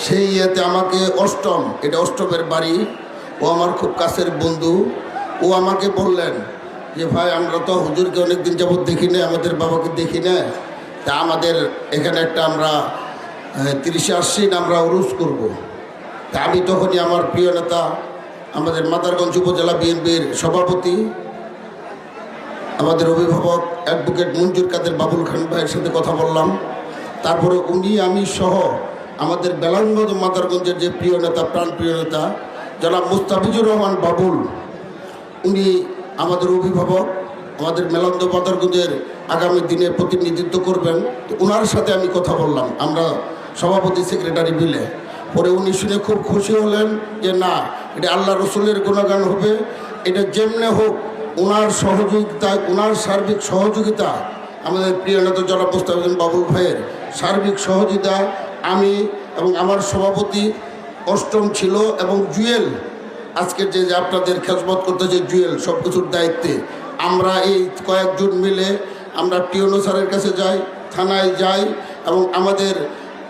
সেই ইয়েতে আমাকে এটা অষ্টমের বাড়ি, ও আমার খুব কাছের বন্ধু। ও আমাকে বললেন যে ভাই আমরা তো হুজুরকে অনেকদিন যাবৎ দেখি না, আমাদের বাবাকে দেখি না, তা আমাদের এখানে একটা আমরা 30 আশ্বিন আমরা উরুস করব। তা আমি তখনই আমার প্রিয় নেতা আমাদের মাদারগঞ্জ উপজেলা বিএনপির সভাপতি আমাদের অভিভাবক অ্যাডভোকেট মঞ্জুর কাদের বাবুল খান ভাইয়ের সাথে কথা বললাম। তারপরে উনি আমি সহ আমাদের বেলাঙ্গঞ্জ মাদারগঞ্জের যে প্রিয় নেতা, প্রাণপ্রিয় নেতা জনাব মুস্তাফিজুর রহমান বাবুল, উনি আমাদের অভিভাবক, আমাদের মেলান্দ মাদারগঞ্জের আগামী দিনে প্রতিনিধিত্ব করবেন। তো ওনার সাথে আমি কথা বললাম, আমরা সভাপতি সেক্রেটারি মিলে। পরে উনি শুনে খুব খুশি হলেন যে না, এটা আল্লাহ রসুলের গুণগান হবে, এটা যেমনে হোক ওনার সহযোগিতায়, ওনার সার্বিক সহযোগিতা, আমাদের প্রিয় নেতা জনাব মুস্তাফিজুর বাবুল ভাইয়ের সার্বিক সহযোগিতা আমি এবং আমার সভাপতি অষ্টম ছিল এবং জুয়েল আজকের যে আপনাদের খেজমত করতেছে জুয়েল সব কিছুর দায়িত্বে, আমরা এই কয়েকজন মিলে আমরা টিওনো স্যারের কাছে যাই, থানায় যাই এবং আমাদের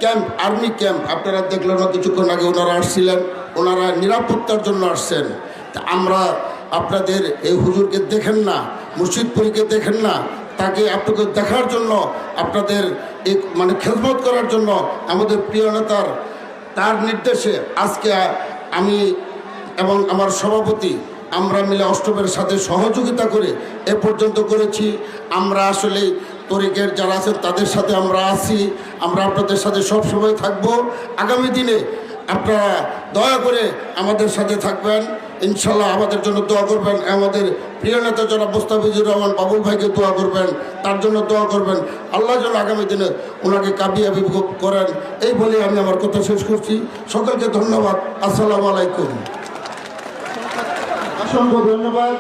ক্যাম্প, আর্মি ক্যাম্প আপনারা দেখলেন না কিছুক্ষণ আগে ওনারা আসছিলেন, ওনারা নিরাপত্তার জন্য আসছেন। তা আমরা আপনাদের এই হুজুরকে দেখেন না, মুর্শিদপুরীকে দেখেন না, তাকে আপনাকে দেখার জন্য, আপনাদের এই খেদমত করার জন্য আমাদের প্রিয় নেতার তার নির্দেশে আজকে আমি এবং আমার সভাপতি আমরা মিলে অষ্টমের সাথে সহযোগিতা করে এ পর্যন্ত করেছি। আমরা আসলে তরিকের যারা আছেন তাদের সাথে আমরা আছি, আমরা আপনাদের সাথে সব সময় থাকব। আগামী দিনে আপনারা দয়া করে আমাদের সাথে থাকবেন, ইনশাল্লাহ আমাদের জন্য দোয়া করবেন। আমাদের প্রিয় নেতা জনাব মুস্তাফিজুর রহমান বাবুল ভাইকে দোয়া করবেন, তার জন্য দোয়া করবেন, আল্লাহ যেন আগামী দিনে ওনাকে কামিয়াবি করেন। এই বলে আমি আমার কথা শেষ করছি। সকলকে ধন্যবাদ। আসসালামু আলাইকুম। অসংখ্য ধন্যবাদ।